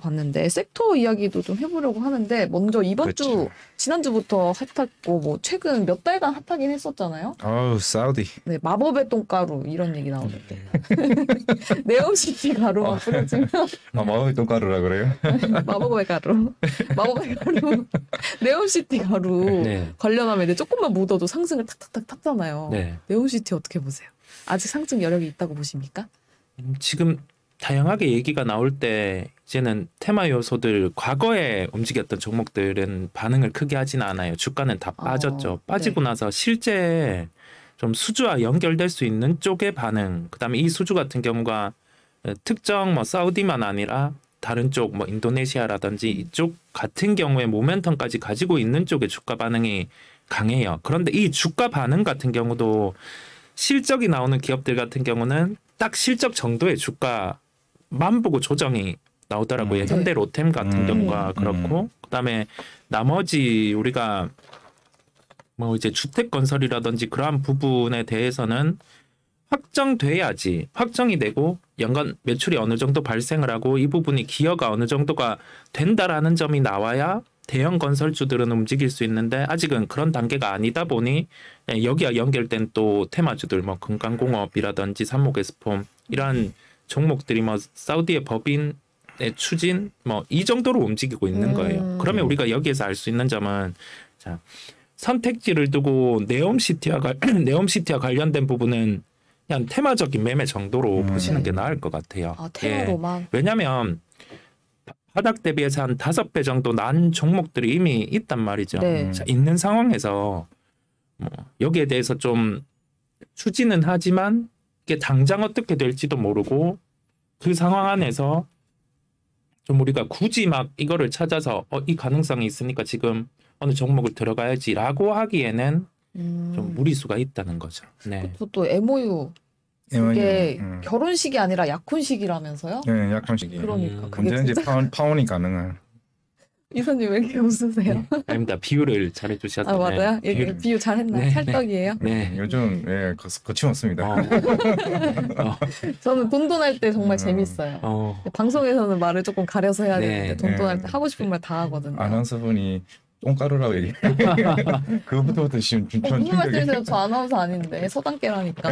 봤는데 섹터 이야기도 좀 해보려고 하는데 먼저 이번 그렇죠. 주 지난주부터 핫했고 뭐 최근 몇 달간 핫하긴 했었잖아요. 어우, 사우디. 네, 마법의 똥가루 이런 얘기 나오는데 네옴시티 가루만 뿌려주면 마법의 똥가루라 그래요? 마법의 가루 마법의 가루 네옴시티 가루 네. 관련하면 이제 조금만 묻어도 상승을 탁탁탁 탔잖아요. 네. 네옴시티 어떻게 보세요? 아직 상승 여력이 있다고 보십니까? 지금 다양하게 얘기가 나올 때 이제는 테마 요소들 과거에 움직였던 종목들은 반응을 크게 하지는 않아요. 주가는 다 빠졌죠. 빠지고 네. 나서 실제 좀 수주와 연결될 수 있는 쪽의 반응. 그다음에 이 수주 같은 경우가 특정 뭐 사우디만 아니라 다른 쪽 뭐 인도네시아라든지 이쪽 같은 경우에 모멘텀까지 가지고 있는 쪽의 주가 반응이 강해요. 그런데 이 주가 반응 같은 경우도 실적이 나오는 기업들 같은 경우는 딱 실적 정도의 주가만 보고 조정이 나오더라고요. 현대 로템 같은 경우가 그렇고 그다음에 나머지 우리가 뭐 이제 주택 건설이라든지 그러한 부분에 대해서는 확정돼야지 확정이 되고 연간 매출이 어느 정도 발생을 하고 이 부분이 기여가 어느 정도가 된다라는 점이 나와야 대형 건설주들은 움직일 수 있는데 아직은 그런 단계가 아니다 보니 여기와 연결된 또 테마주들 뭐 금강공업이라든지 삼목에스폼 이러한 종목들이 뭐 사우디의 법인의 추진 뭐 이 정도로 움직이고 있는 거예요. 그러면 우리가 여기에서 알 수 있는 점은 자 선택지를 두고 네옴시티와 관련된 부분은 그냥 테마적인 매매 정도로 보시는 게 나을 것 같아요. 아, 테마로만. 왜냐하면 바닥 대비해서 한 5배 정도 난 종목들이 이미 있단 말이죠. 네. 자, 있는 상황에서 뭐 여기에 대해서 좀 추진은 하지만 이게 당장 어떻게 될지도 모르고 그 상황 안에서 좀 우리가 굳이 막 이거를 찾아서 이 가능성이 있으니까 지금 어느 종목을 들어가야지라고 하기에는 좀 무리수가 있다는 거죠. 네. 또 MOU 그게 결혼식이 아니라 약혼식이라면서요? 네, 약혼식이. 그러니까 그게 언제든지 진짜... 파혼이 가능한. 이사님 왜 이렇게 웃으세요? 아닙니다. 비유를 잘해주셨어요. 아 맞아요? 네. 비유 잘했나요? 네, 찰떡이에요? 네. 요즘 거침없습니다. 저는 돈돈할 때 정말 재밌어요. 방송에서는 말을 조금 가려서 해야 되는데 돈돈할 때 하고 싶은 말 다 하거든요. 아나운서분이 똥가루라고 얘기해. 그거부터 지금 무슨 말씀이세요? 저 아나운서 아닌데 서당계라니까.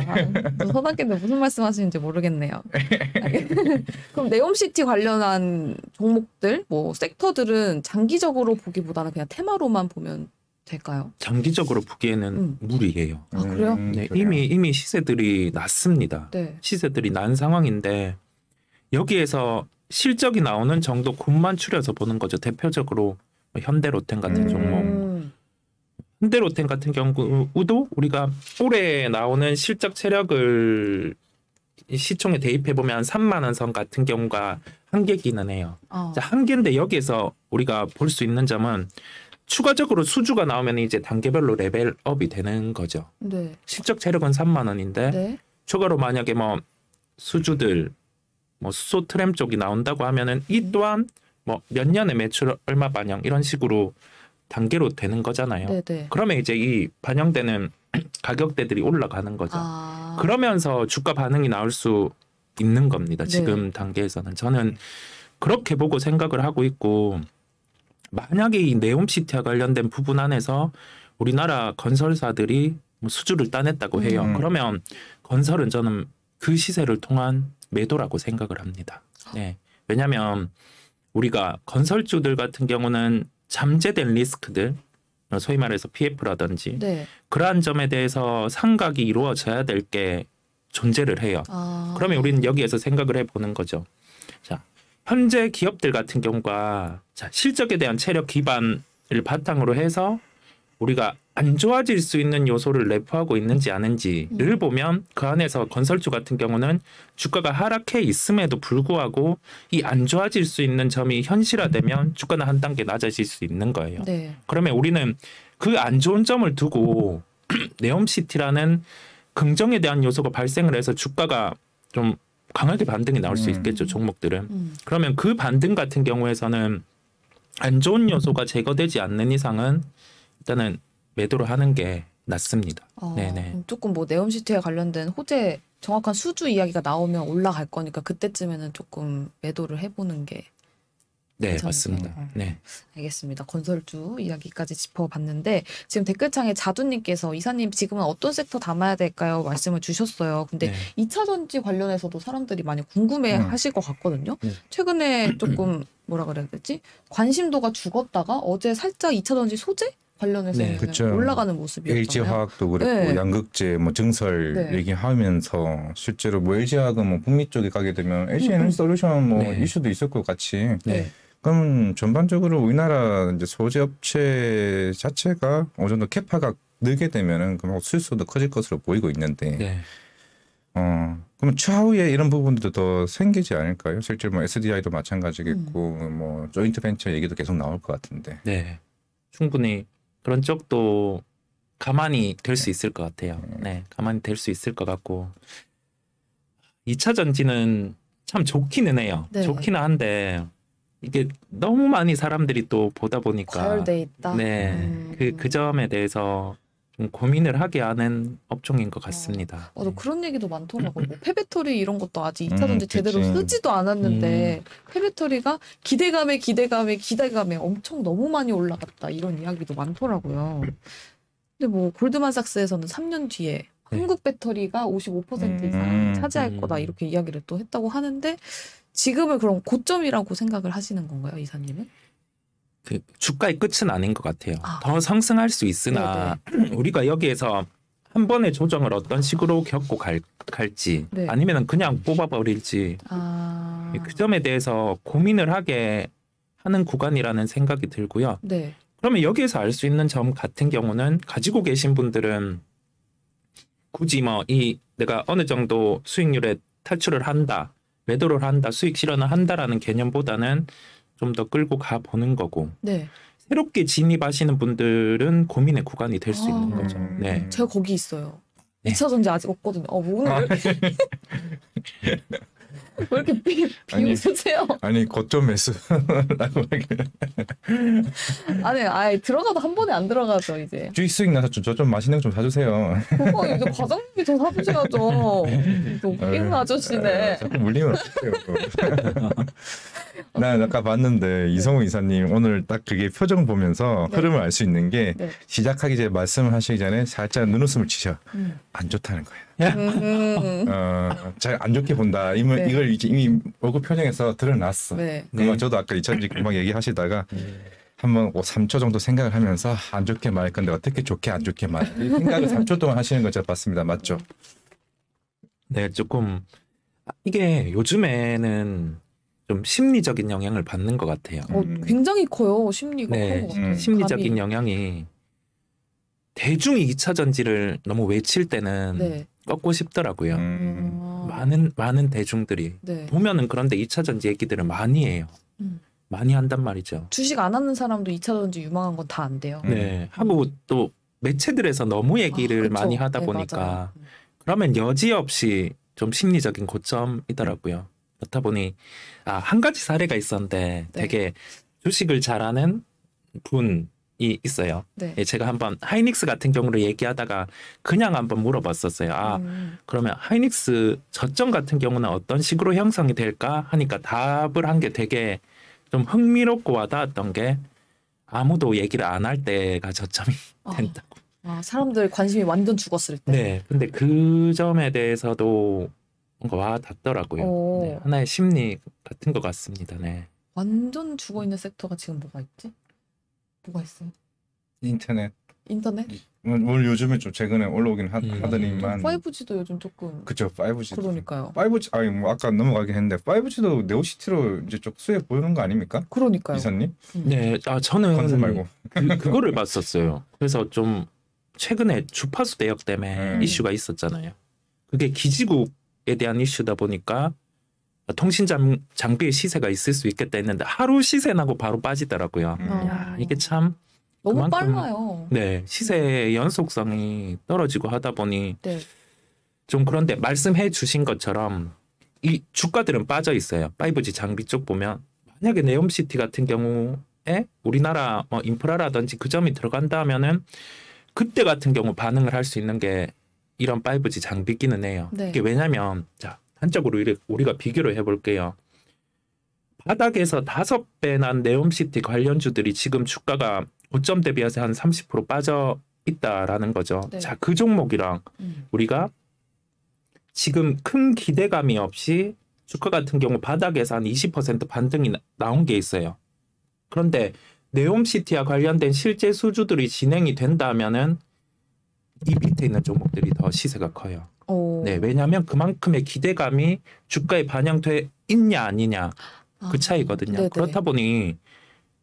저 서당계인데 무슨 말씀하시는지 모르겠네요. 그럼 네옴시티 관련한 종목들, 뭐 섹터들은 장기적으로 보기보다는 그냥 테마로만 보면 될까요? 장기적으로 보기에는 무리예요. 아 그래요? 네, 이미 시세들이 났습니다. 네. 시세들이 난 상황인데 여기에서 실적이 나오는 정도 굽만 추려서 보는 거죠. 대표적으로 현대로템 같은 종목. 현대로템 같은 경우도 우리가 올해 나오는 실적 체력을 시총에 대입해 보면 3만 원 선 같은 경우가 한계기는 해요. 자, 한계인데 여기에서 우리가 볼 수 있는 점은 추가적으로 수주가 나오면 이제 단계별로 레벨업이 되는 거죠. 네. 실적 체력은 3만 원인데 네. 추가로 만약에 뭐 수주들 뭐 수소 트램 쪽이 나온다고 하면은 이 또한 뭐 몇 년의 매출 얼마 반영 이런 식으로 단계로 되는 거잖아요. 네네. 그러면 이제 이 반영되는 가격대들이 올라가는 거죠. 그러면서 주가 반응이 나올 수 있는 겁니다. 지금 단계에서는 저는 그렇게 보고 생각을 하고 있고 만약에 이 네옴시티와 관련된 부분 안에서 우리나라 건설사들이 뭐 수주를 따냈다고 해요. 그러면 건설은 저는 그 시세를 통한 매도라고 생각을 합니다. 네. 왜냐하면 우리가 건설주들 같은 경우는 잠재된 리스크들, 소위 말해서 PF라든지 그러한 점에 대해서 상각이 이루어져야 될 게 존재를 해요. 그러면 우리는 여기에서 생각을 해보는 거죠. 자, 현재 기업들 같은 경우가 자, 실적에 대한 체력 기반을 바탕으로 해서 우리가 안 좋아질 수 있는 요소를 내포하고 있는지 아닌지를 보면 그 안에서 건설주 같은 경우는 주가가 하락해 있음에도 불구하고 이 안 좋아질 수 있는 점이 현실화되면 주가는 한 단계 낮아질 수 있는 거예요. 네. 그러면 우리는 그 안 좋은 점을 두고 네옴시티라는 긍정에 대한 요소가 발생을 해서 주가가 좀 강하게 반등이 나올 수 있겠죠. 종목들은. 그러면 그 반등 같은 경우에서는 안 좋은 요소가 제거되지 않는 이상은 일단은 매도를 하는 게 낫습니다. 네네. 조금 뭐 네옴시티에 관련된 호재 정확한 수주 이야기가 나오면 올라갈 거니까 그때쯤에는 조금 매도를 해보는 게 네, 괜찮으세요? 맞습니다. 네. 알겠습니다. 건설주 이야기까지 짚어봤는데 지금 댓글창에 자두님께서 이사님 지금은 어떤 섹터 담아야 될까요? 말씀을 주셨어요. 근데 네. 2차 전지 관련해서도 사람들이 많이 궁금해하실 것 같거든요. 네. 최근에 조금 뭐라 그래야 되지? 관심도가 죽었다가 어제 살짝 2차 전지 소재 관련해서 네, 그쵸. 올라가는 모습이었잖아요. LG화학도 그랬고 네. 양극재, 뭐 증설 네. 얘기하면서 실제로 뭐 LG화학은 뭐 북미 쪽에 가게 되면 LG 에너지 솔루션 뭐 네. 이슈도 있었고 같이. 네. 그럼 전반적으로 우리나라 이제 소재 업체 자체가 어느 정도 캐파가 늘게 되면은 그럼 수요도 커질 것으로 보이고 있는데. 네. 그러면 추후에 이런 부분도 더 생기지 않을까요? 실제로 뭐 SDI도 마찬가지겠고 뭐 조인트 벤처 얘기도 계속 나올 것 같은데. 네. 충분히 그런 쪽도 가만히 될 수 있을 것 같아요. 네. 가만히 될 수 있을 것 같고 2차 전지는 참 좋기는 해요. 네. 좋기는 한데 이게 너무 많이 사람들이 또 보다 보니까 과열돼 있다. 네. 그 점에 대해서 좀 고민을 하게 하는 업종인 것 같습니다. 또 그런 얘기도 많더라고요. 뭐 폐배터리 이런 것도 아직 2차 전지 그치. 제대로 쓰지도 않았는데 폐배터리가 기대감에 엄청 너무 많이 올라갔다 이런 이야기도 많더라고요. 근데 뭐 골드만삭스에서는 3년 뒤에 네. 한국 배터리가 55% 이상 차지할 거다 이렇게 이야기를 또 했다고 하는데 지금은 그럼 고점이라고 생각을 하시는 건가요, 이사님은? 그 주가의 끝은 아닌 것 같아요. 아. 더 상승할 수 있으나 우리가 여기에서 한 번의 조정을 어떤 식으로 겪고 갈지 네. 아니면 그냥 뽑아버릴지 그 점에 대해서 고민을 하게 하는 구간이라는 생각이 들고요. 네. 그러면 여기에서 알 수 있는 점 같은 경우는 가지고 계신 분들은 굳이 뭐 이 내가 어느 정도 수익률에 탈출을 한다, 매도를 한다, 수익 실현을 한다라는 개념보다는 좀 더 끌고 가 보는 거고 네. 새롭게 진입하시는 분들은 고민의 구간이 될 수 있는 거죠. 음. 네. 제가 거기 있어요. 네. 2차 전지 아직 없거든요. 뭐 오늘 왜 이렇게 비웃으세요? 아니 고점 매수라고 아니, 들어가도 한 번에 안 들어가죠, 이제. 주식 수익 나서 저 좀 맛있는 거 좀 사주세요. 그거 이제 과장님이 더 사주셔야죠. 또 웃기는 아저씨네. 자꾸 물리면 어떡해요. 나 아까 봤는데 이성우 이사님 오늘 딱 그게 표정 보면서 네. 흐름을 알 수 있는 게 네. 시작하기 전에 말씀을 하시기 전에 살짝 눈웃음을 치셔. 음. 안 좋다는 거예요. 잘 안 좋게 본다. 네. 이걸 이제 이미 얼굴 표정에서 드러났어. 네. 그러면 저도 아까 2000지 금방 얘기하시다가 한번 3초 정도 생각을 하면서 안 좋게 말할 건데 어떻게 좋게 안 좋게 말. 이 생각을 3초 동안 하시는 걸 제가 봤습니다. 맞죠? 네, 조금 이게 요즘에는 좀 심리적인 영향을 받는 것 같아요. 굉장히 커요. 심리가 네, 큰것 같아요. 심리적인 감이. 영향이 대중이 2차 전지를 너무 외칠 때는 네. 꺾고 싶더라고요. 많은 대중들이 네. 보면은 그런데 2차 전지 얘기들을 많이 해요. 음. 많이 한단 말이죠. 주식 안 하는 사람도 2차 전지 유망한 건 다 안 돼요. 네, 하고 또 매체들에서 너무 얘기를 그쵸. 많이 하다 네, 보니까 맞아요. 그러면 여지없이 좀 심리적인 고점이더라고요. 그렇다 보니 한 가지 사례가 있었는데 네. 되게 주식을 잘하는 분이 있어요. 네. 예, 제가 한번 하이닉스 같은 경우를 얘기하다가 그냥 한번 물어봤었어요. 그러면 하이닉스 저점 같은 경우는 어떤 식으로 형성이 될까 하니까 답을 한 게 되게 좀 흥미롭고 와닿았던 게 아무도 얘기를 안 할 때가 저점이 된다고. 사람들 관심이 완전 죽었을 때. 네, 근데 그 점에 대해서도 뭔가 와닿더라고요. 네, 하나의 심리 같은 것 같습니다. 네. 완전 죽어 있는 섹터가 지금 뭐가 있지? 뭐가 있어요? 인터넷. 인터넷? 오늘 요즘에 좀 최근에 올라오긴 하더니만. 5G도 요즘 조금. 그쵸, 5G. 그러니까요. 5G 아니 뭐 아까 넘어가긴 했는데 5G도 네오시티로 이제 좀 수혜 보이는 거 아닙니까? 그러니까요. 이사님? 네, 저는 건설 말고. 그거를 봤었어요. 그래서 좀 최근에 주파수 대역 때문에 이슈가 있었잖아요. 그게 기지국에 대한 이슈다 보니까 통신 장비의 시세가 있을 수 있겠다 했는데 하루 시세 나고 바로 빠지더라고요. 야, 이게 참 너무 그만큼, 빨라요. 네, 시세의 연속성이 떨어지고 하다 보니 네. 좀 그런데 말씀해 주신 것처럼 이 주가들은 빠져 있어요. 5G 장비 쪽 보면 만약에 네옴시티 같은 경우에 우리나라 뭐 인프라라든지 그 점이 들어간다 하면은 그때 같은 경우 반응을 할 수 있는 게 이런 5G 장비기는 해요. 네. 이게 왜냐면 자 한쪽으로 우리가 비교를 해볼게요. 바닥에서 5배난 네옴시티 관련주들이 지금 주가가 고점 대비해서 한 30% 빠져 있다라는 거죠. 네. 자, 그 종목이랑 우리가 지금 큰 기대감이 없이 주가 같은 경우 바닥에서 한 20% 반등이 나온 게 있어요. 그런데 네옴시티와 관련된 실제 수주들이 진행이 된다면은 이 밑에 있는 종목들이 더 시세가 커요. 오. 네, 왜냐하면 그만큼의 기대감이 주가에 반영돼 있냐 아니냐 그 차이거든요. 네네. 그렇다 보니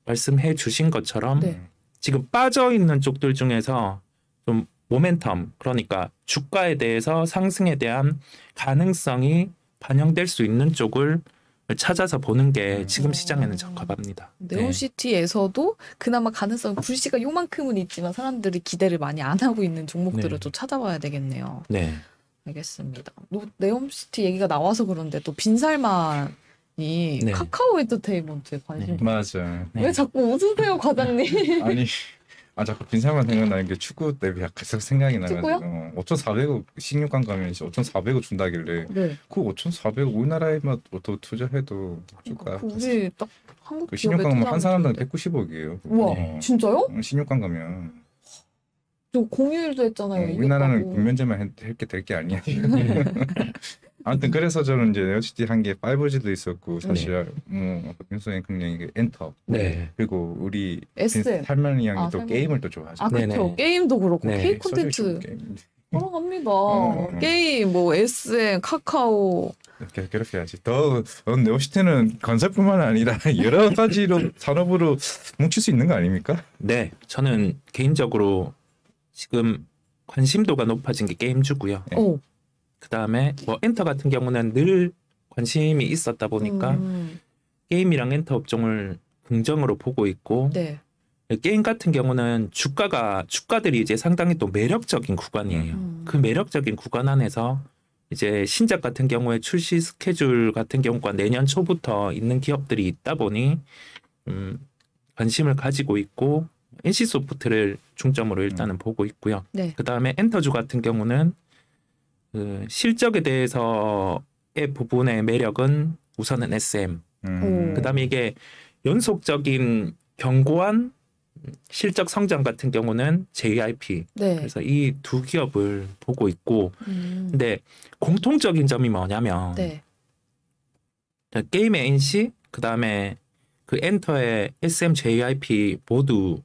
말씀해 주신 것처럼 네. 지금 빠져 있는 쪽들 중에서 좀 모멘텀, 그러니까 주가에 대해서 상승에 대한 가능성이 반영될 수 있는 쪽을 찾아서 보는 게 지금 시장에는 적합합니다. 네옴시티에서도 그나마 가능성 불씨가 요만큼은 있지만 사람들이 기대를 많이 안 하고 있는 종목들을 네. 좀 찾아봐야 되겠네요. 네. 알겠습니다. 네옴시티 얘기가 나와서 그런데 또 빈살만이 네. 카카오 엔터테인먼트에 관심. 맞아. 네. 왜 자꾸 웃으세요, 과장님? 아니 자꾸 빈살만 생각나는 게 축구 때문에 계속 생각이 축구요? 나가지고 5,400억 16강 가면 5,400억 준다길래 네. 그 5,400억 우리나라에만 더 투자해도 주가 우리 딱 한국 그 기업에 16강 가면 한 사람당 투자하면 190억이에요. 우와, 진짜요? 16강 가면 저 공휴일도 했잖아요. 우리나라는 이겼다고. 국면제만 했게 될 게 아니야. 아무튼 그래서 저는 이제 네오시티 한 게 5G도 있었고 사실 김수행 긍정이 게 엔터 네. 그리고 우리 SM. 살만이 형이 또 살만이. 게임을 또 좋아하죠. 아, 그렇죠. 네네. 게임도 그렇고 네. K 콘텐츠 사랑합니다. 게임, 뭐 SM, 카카오. 그렇게 해야지. 더 네오시티는 건설뿐만 아니라 여러 가지로 산업으로 뭉칠 수 있는 거 아닙니까? 네, 저는 개인적으로 지금 관심도가 높아진 게 게임주고요. 네. 오. 그 다음에 뭐 엔터 같은 경우는 늘 관심이 있었다 보니까 게임이랑 엔터 업종을 긍정으로 보고 있고 네. 게임 같은 경우는 주가들이 이제 상당히 또 매력적인 구간이에요. 그 매력적인 구간 안에서 이제 신작 같은 경우에 출시 스케줄 같은 경우가 내년 초부터 있는 기업들이 있다 보니 관심을 가지고 있고 NC소프트를 중점으로 일단은 보고 있고요. 네. 그 다음에 엔터주 같은 경우는 그 실적에 대해서의 부분의 매력은 우선은 SM. 그 다음에 이게 연속적인 견고한 실적 성장 같은 경우는 JYP. 네. 그래서 이 두 기업을 보고 있고, 근데 공통적인 점이 뭐냐면 네. 게임의 NC, 그 다음에 그 엔터의 SM, JYP 모두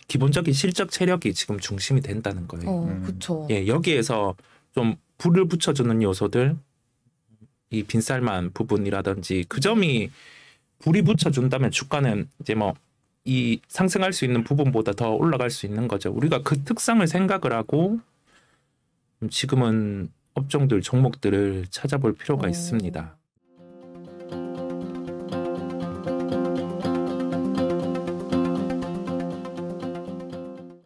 기본적인 실적 체력이 지금 중심이 된다는 거예요. 그렇죠. 예, 여기에서 좀 불을 붙여주는 요소들, 이 빈살만 부분이라든지 그 점이 불이 붙여준다면 주가는 이제 뭐 이 상승할 수 있는 부분보다 더 올라갈 수 있는 거죠. 우리가 그 특성을 생각을 하고 지금은 업종들 종목들을 찾아볼 필요가 있습니다.